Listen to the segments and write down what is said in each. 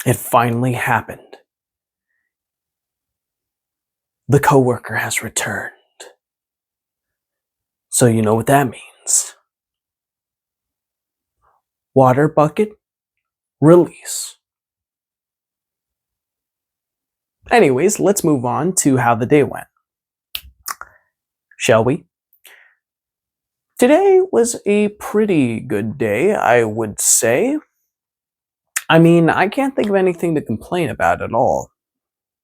It finally happened. The coworker has returned. So you know what that means. Water bucket, release. Anyways, let's move on to how the day went. Shall we? Today was a pretty good day, I would say. I mean, I can't think of anything to complain about at all.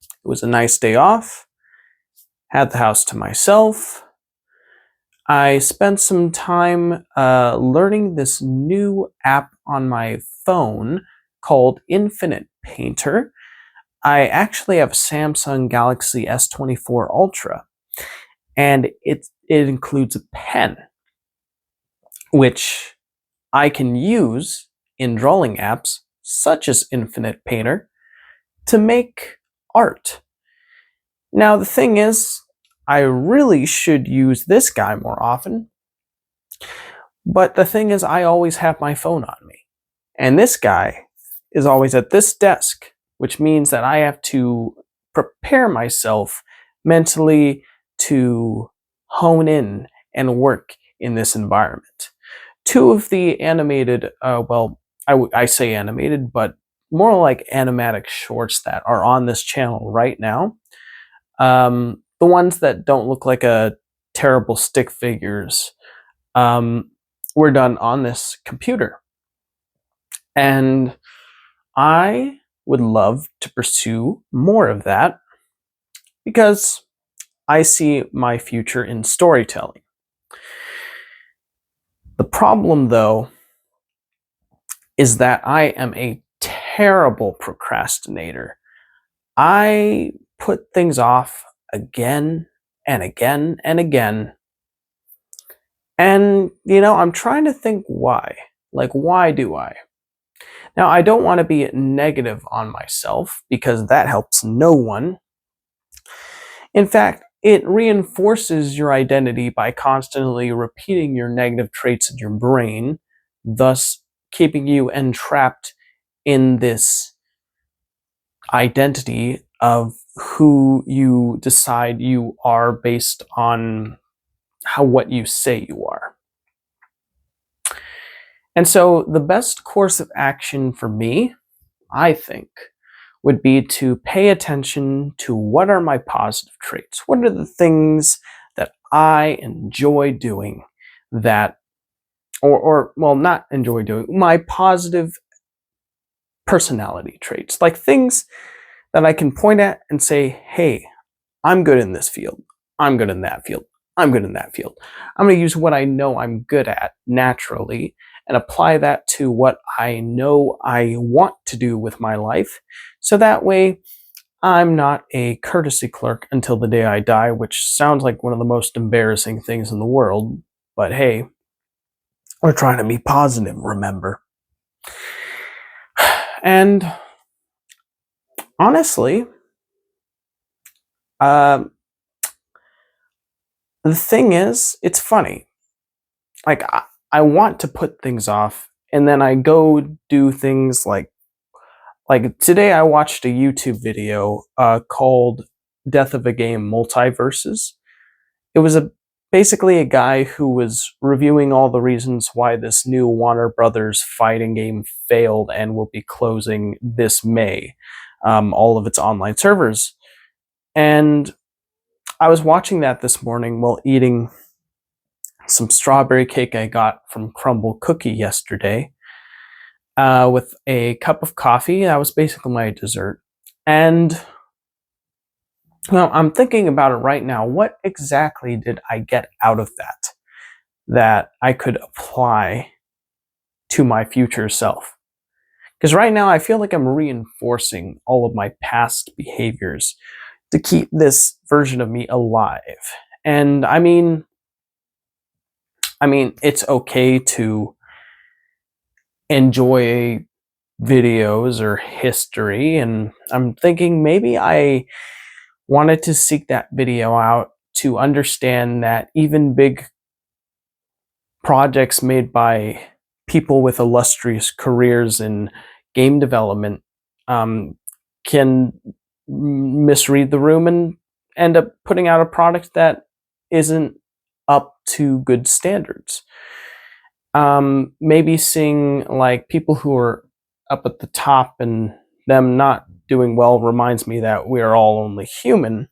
It was a nice day off, had the house to myself. I spent some time learning this new app on my phone called Infinite Painter. I actually have a Samsung Galaxy S24 Ultra, and it includes a pen, which I can use in drawing apps such as Infinite Painter to make art. Now, the thing is, I really should use this guy more often, but the thing is, I always have my phone on me, and this guy is always at this desk, which means that I have to prepare myself mentally to hone in and work in this environment. Two of the animated, I say animated, but more like animatic shorts that are on this channel right now. The ones that don't look like a terrible stick figures were done on this computer. And I would love to pursue more of that because I see my future in storytelling. The problem, though, is that I am a terrible procrastinator. I put things off again and again and again. And, I'm trying to think why. Like, why do I? Now, I don't want to be negative on myself because that helps no one. In fact, it reinforces your identity by constantly repeating your negative traits in your brain, thus keeping you entrapped in this identity of who you decide you are based on what you say you are. And so the best course of action for me, I think, would be to pay attention to what are my positive traits. What are the things that I enjoy doing that, not enjoy doing, my positive personality traits, like things that I can point at and say, hey, I'm good in this field. I'm good in that field. I'm good in that field. I'm going to use what I know I'm good at naturally and apply that to what I know I want to do with my life. So that way, I'm not a courtesy clerk until the day I die, which sounds like one of the most embarrassing things in the world. But hey, we're trying to be positive, remember? And honestly, the thing is, it's funny. Like, I want to put things off, and then I go do things like today I watched a YouTube video called Death of a Game Multiverses. It was basically a guy who was reviewing all the reasons why this new Warner Brothers fighting game failed and will be closing this May, all of its online servers. And I was watching that this morning while eating some strawberry cake I got from Crumble Cookie yesterday, with a cup of coffee. That was basically my dessert. And I'm thinking about it right now. What exactly did I get out of that I could apply to my future self? Because right now I feel like I'm reinforcing all of my past behaviors to keep this version of me alive. And I mean, it's okay to enjoy videos or history, and I'm thinking maybe I wanted to seek that video out to understand that even big projects made by people with illustrious careers in game development can misread the room and end up putting out a product that isn't up to good standards. Maybe seeing like people who are up at the top and them not doing well reminds me that we are all only human.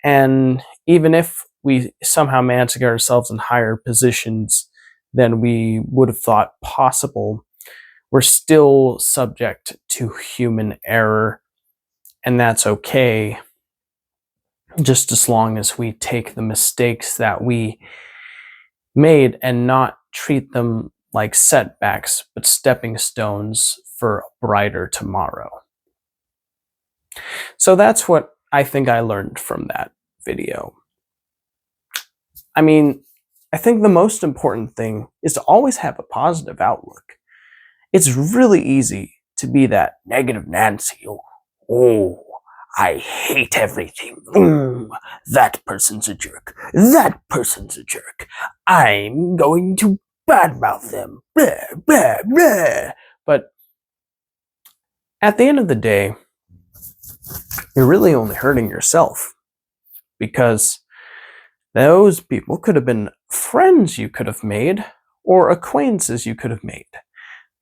And even if we somehow manage to get ourselves in higher positions than we would have thought possible, we're still subject to human error, and that's okay, just as long as we take the mistakes that we made and not treat them like setbacks, but stepping stones for a brighter tomorrow. So that's what I think I learned from that video. I mean, I think the most important thing is to always have a positive outlook. It's really easy to be that negative Nancy. Oh, I hate everything. That person's a jerk. That person's a jerk. I'm going to badmouth them. Blah, blah, blah. But at the end of the day, you're really only hurting yourself, because those people could have been friends you could have made or acquaintances you could have made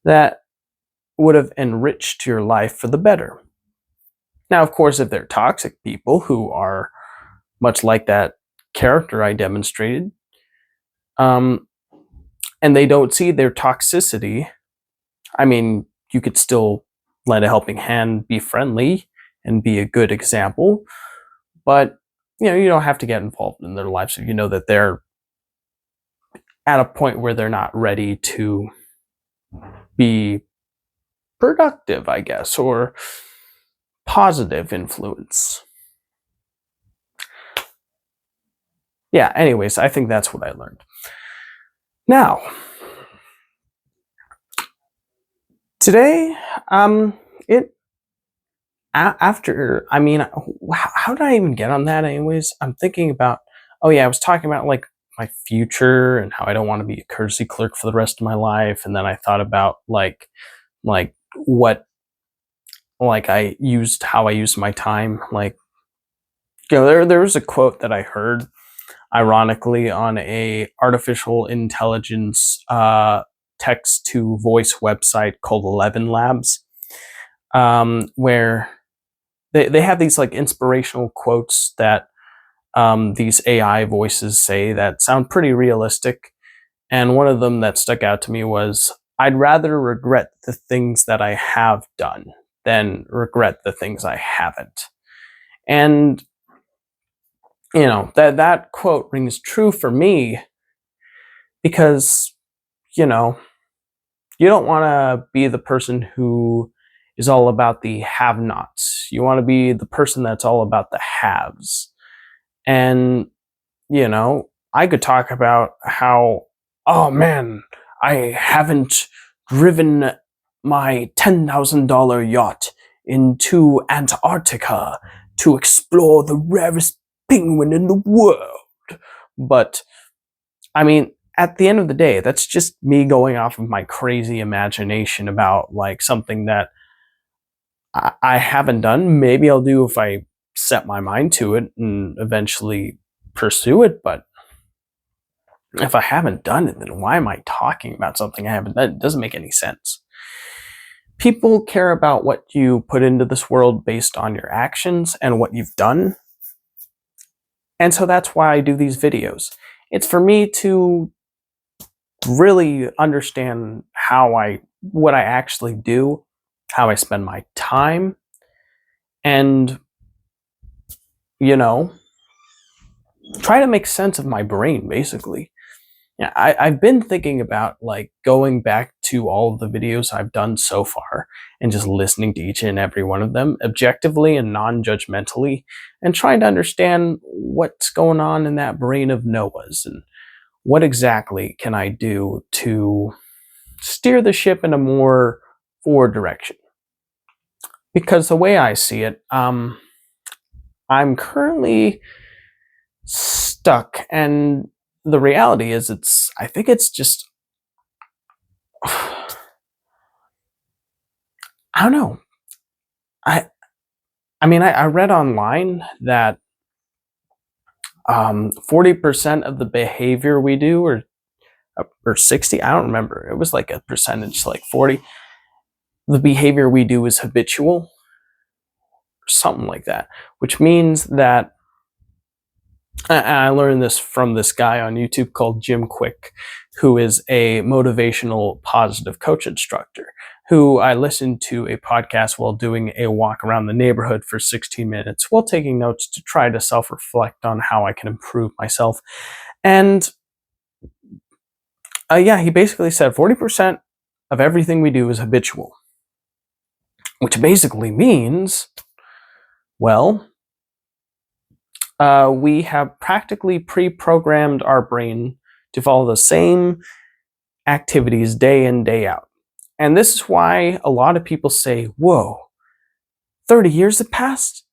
that would have enriched your life for the better. Now, of course, if they're toxic people who are much like that character I demonstrated, and they don't see their toxicity, I mean, you could still lend a helping hand, be friendly, and be a good example, but you don't have to get involved in their lives if you know that they're at a point where they're not ready to be productive, I guess, or positive influence. Yeah, anyways, I think that's what I learned. Now, today, after, I mean, how did I even get on that anyways? I'm thinking about, oh yeah, I was talking about like my future and how I don't want to be a courtesy clerk for the rest of my life. And then I thought about like what, like how I used my time. Like, there was a quote that I heard ironically on a artificial intelligence text to voice website called 11 Labs, where they have these like inspirational quotes that these AI voices say that sound pretty realistic. And one of them that stuck out to me was, I'd rather regret the things that I have done than regret the things I haven't. And that quote rings true for me, because you don't want to be the person who is all about the have-nots. You want to be the person that's all about the haves. And I could talk about how, oh man, I haven't driven my $10,000 yacht into Antarctica to explore the rarest penguin in the world. But I mean, at the end of the day, that's just me going off of my crazy imagination about like something that I haven't done. Maybe I'll do if I set my mind to it and eventually pursue it. But if I haven't done it, then why am I talking about something I haven't done? It doesn't make any sense. People care about what you put into this world based on your actions and what you've done. And so that's why I do these videos. It's for me to really understand what I actually do, how I spend my time, and try to make sense of my brain, basically. Yeah, I've been thinking about like going back to all of the videos I've done so far and just listening to each and every one of them objectively and non-judgmentally, and trying to understand what's going on in that brain of Noah's and what exactly can I do to steer the ship in a more forward direction. Because the way I see it, I'm currently stuck, and the reality is I think it's just, I don't know. I I mean, I read online that 40% of the behavior we do, or 60, I don't remember. It was like a percentage, like 40. The behavior we do is habitual, or something like that, which means that I learned this from this guy on YouTube called Jim Quick, who is a motivational positive coach instructor, who I listened to a podcast while doing a walk around the neighborhood for 16 minutes while taking notes to try to self-reflect on how I can improve myself. And yeah, he basically said 40% of everything we do is habitual, which basically means, well, we have practically pre-programmed our brain to follow the same activities day in, day out. And this is why a lot of people say, whoa, 30 years have passed?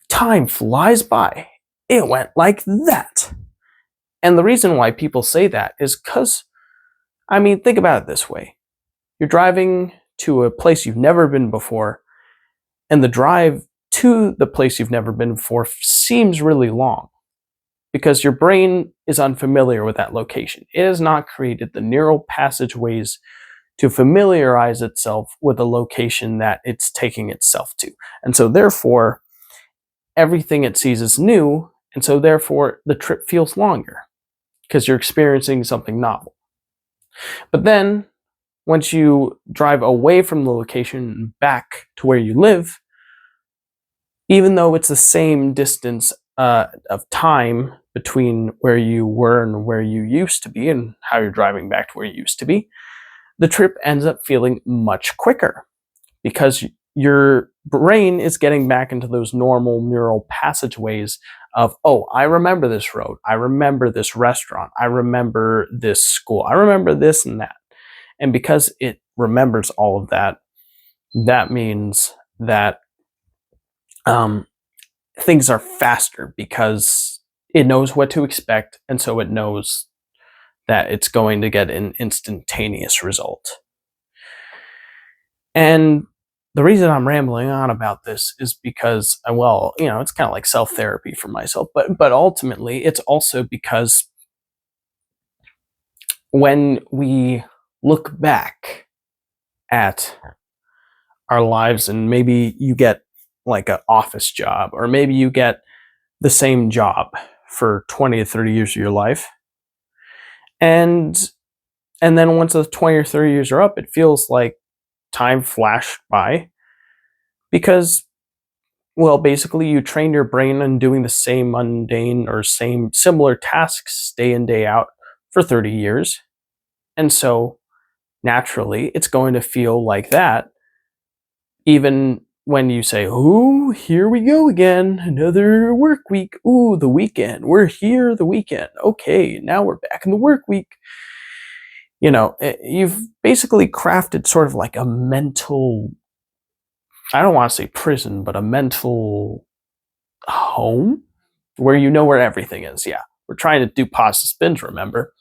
Time flies by. It went like that. And the reason why people say that is because, I mean, think about it this way. You're driving to a place you've never been before, and the drive to the place you've never been before seems really long because your brain is unfamiliar with that location. It has not created the neural passageways to familiarize itself with the location that it's taking itself to. And so therefore, everything it sees is new, and so therefore the trip feels longer because you're experiencing something novel. But then, once you drive away from the location back to where you live, even though it's the same distance of time between where you were and where you used to be and how you're driving back to where you used to be, the trip ends up feeling much quicker because your brain is getting back into those normal neural passageways of, oh, I remember this road, I remember this restaurant, I remember this school, I remember this and that. And because it remembers all of that, that means that things are faster because it knows what to expect, and so it knows that it's going to get an instantaneous result. And the reason I'm rambling on about this is because, well, you know, it's kind of like self-therapy for myself, but ultimately it's also because when we look back at our lives, and maybe you get like an office job, or maybe you get the same job for 20 to 30 years of your life, and then once those 20 or 30 years are up, it feels like time flashed by because, well, basically you train your brain on doing the same mundane or same similar tasks day in, day out for 30 years. And so naturally it's going to feel like that even when you say, ooh, here we go again, another work week. Ooh, the weekend. We're here, the weekend. Okay, now we're back in the work week. You know, you've basically crafted sort of like a mental, I don't want to say prison, but a mental home where you know where everything is. Yeah, we're trying to do positive spins, remember?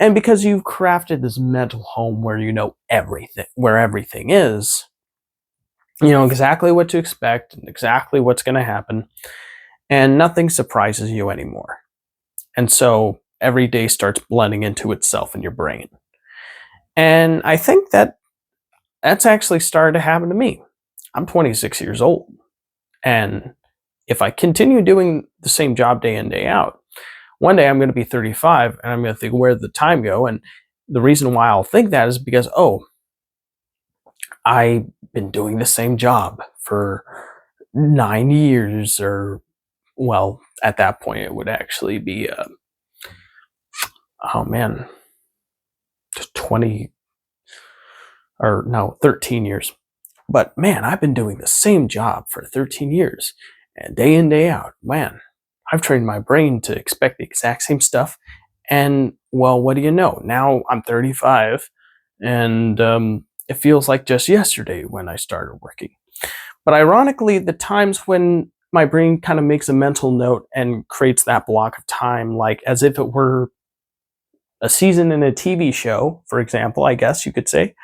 And because you've crafted this mental home where you know everything, where everything is, you know exactly what to expect and exactly what's going to happen, and nothing surprises you anymore. And so every day starts blending into itself in your brain. And I think that that's actually started to happen to me. I'm 26 years old. And if I continue doing the same job day in, day out, one day I'm going to be 35 and I'm going to think, where did the time go? And the reason why I'll think that is because, oh, I've been doing the same job for 9 years, or, well, at that point it would actually be, oh man, 20, or no, 13 years. But man, I've been doing the same job for 13 years, and day in, day out, man, I've trained my brain to expect the exact same stuff. And, well, what do you know? Now I'm 35, and it feels like just yesterday when I started working. But ironically, the times when my brain kind of makes a mental note and creates that block of time, like as if it were a season in a TV show, for example, I guess you could say,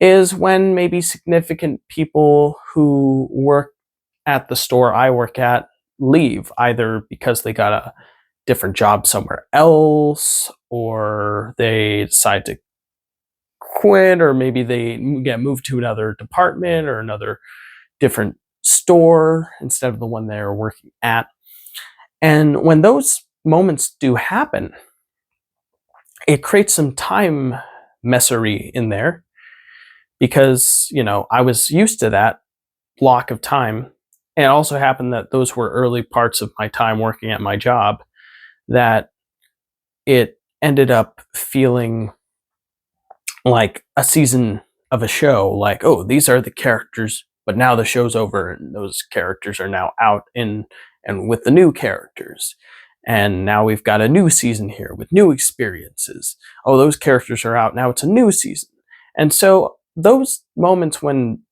is when maybe significant people who work at the store I work at leave, either because they got a different job somewhere else, or they decide to quit, or maybe they get moved to another department or another different store instead of the one they're working at. And when those moments do happen, it creates some time messery in there because, I was used to that block of time. And it also happened that those were early parts of my time working at my job that it ended up feeling like a season of a show. Like, oh, these are the characters, but now the show's over and those characters are now out in and with the new characters. And now we've got a new season here with new experiences. Oh, those characters are out. Now it's a new season. And so those moments when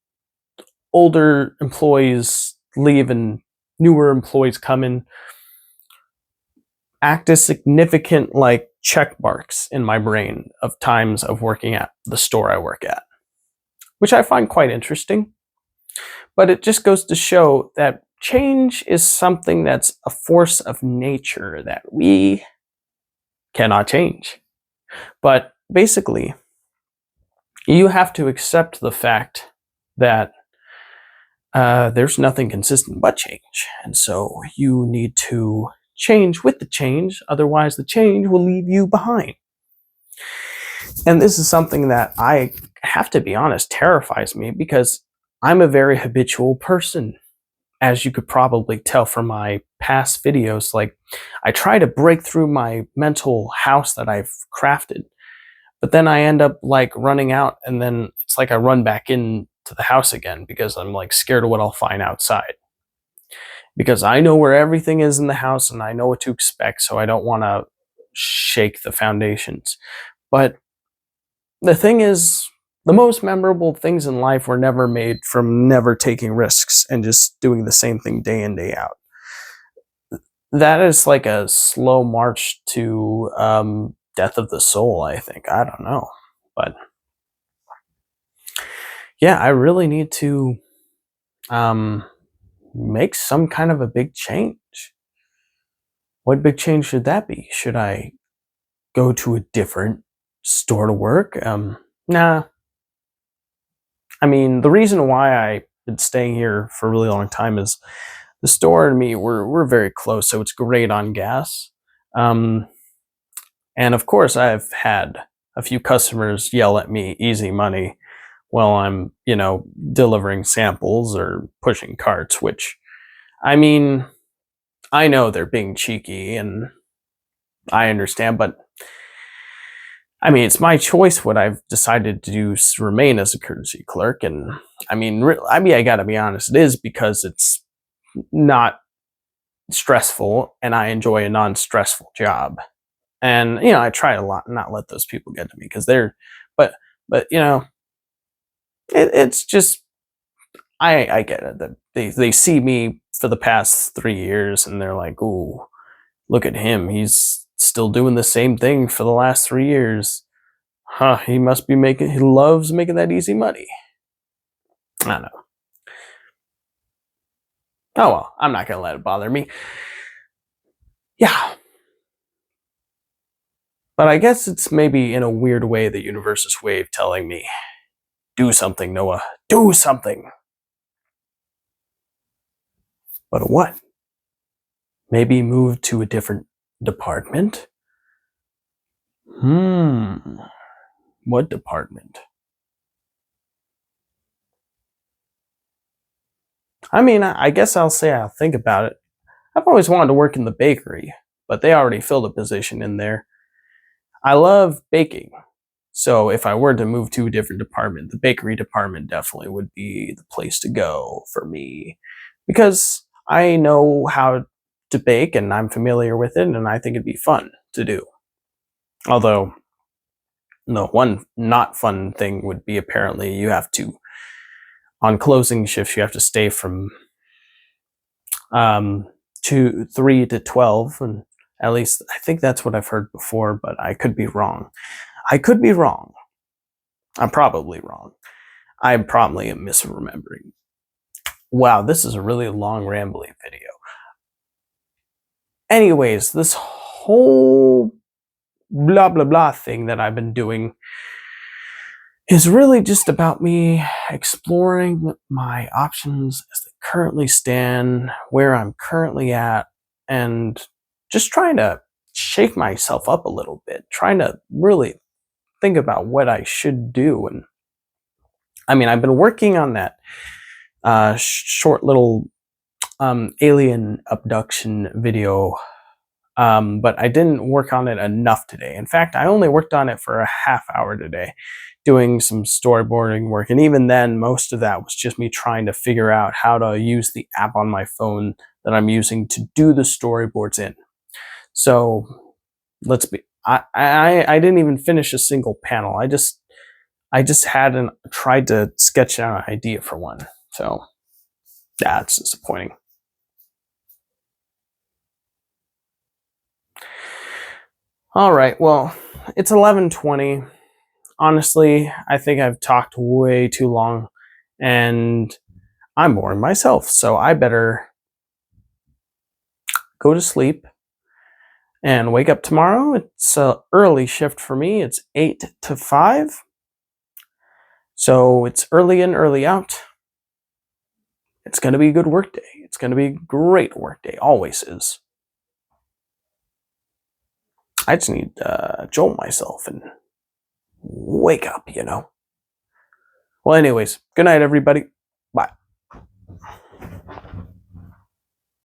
older employees leave and newer employees come in act as significant like check marks in my brain of times of working at the store I work at, which I find quite interesting. But it just goes to show that change is something that's a force of nature that we cannot change. But basically, you have to accept the fact that there's nothing consistent but change. And so you need to change with the change, otherwise the change will leave you behind. And this is something that I have to be honest terrifies me because I'm a very habitual person. As you could probably tell from my past videos, like I try to break through my mental house that I've crafted, but then I end up like running out, and then it's like I run back into the house again because I'm like scared of what I'll find outside. Because I know where everything is in the house and I know what to expect, so I don't want to shake the foundations. But the thing is, the most memorable things in life were never made from never taking risks and just doing the same thing day in, day out. That is like a slow march to death of the soul, I think. I don't know. But yeah, I really need to make some kind of a big change. What big change should that be? Should I go to a different store to work? Nah. I mean, the reason why I've been staying here for a really long time is the store and me, we're very close, so it's great on gas. And of course, I've had a few customers yell at me easy money while I'm, delivering samples or pushing carts, which, I mean, I know they're being cheeky and I understand, but I mean, it's my choice what I've decided to do to remain as a courtesy clerk. And I gotta be honest, it is because it's not stressful and I enjoy a non-stressful job. And, I try a lot not let those people get to me because but, it's just, I get it that they see me for the past 3 years and they're like, ooh, look at him. He's still doing the same thing for the last 3 years. Huh, he loves making that easy money. I don't know. Oh well, I'm not gonna let it bother me. Yeah. But I guess it's maybe in a weird way the universe's way of telling me, do something, Noah. Do something. But what? Maybe move to a different department? What department? I mean, I guess I'll say I'll think about it. I've always wanted to work in the bakery, but they already filled a position in there. I love baking, so if I were to move to a different department, the bakery department definitely would be the place to go for me because I know how to bake and I'm familiar with it, and I think it'd be fun to do. Although, the one not fun thing would be apparently you have to, on closing shifts, you have to stay from 3 to 12, and at least I think that's what I've heard before, but I could be wrong. I'm probably wrong. I probably am misremembering. Wow, this is a really long rambling video. Anyways, this whole blah blah blah thing that I've been doing is really just about me exploring my options as they currently stand, where I'm currently at, and just trying to shake myself up a little bit, trying to really think about what I should do. And I mean, I've been working on that short little alien abduction video, but I didn't work on it enough today. In fact, I only worked on it for a half hour today, doing some storyboarding work. And even then, most of that was just me trying to figure out how to use the app on my phone that I'm using to do the storyboards in. So let's be, I didn't even finish a single panel. I just hadn't tried to sketch out an idea for one. So that's disappointing. All right, well, it's 11:20. Honestly, I think I've talked way too long, and I'm boring myself, so I better go to sleep and wake up tomorrow. It's an early shift for me. It's 8 to 5, so it's early in, early out. It's going to be a good work day. It's going to be a great work day. Always is. I just need to jolt myself and wake up, you know. Well, anyways, good night, everybody. Bye.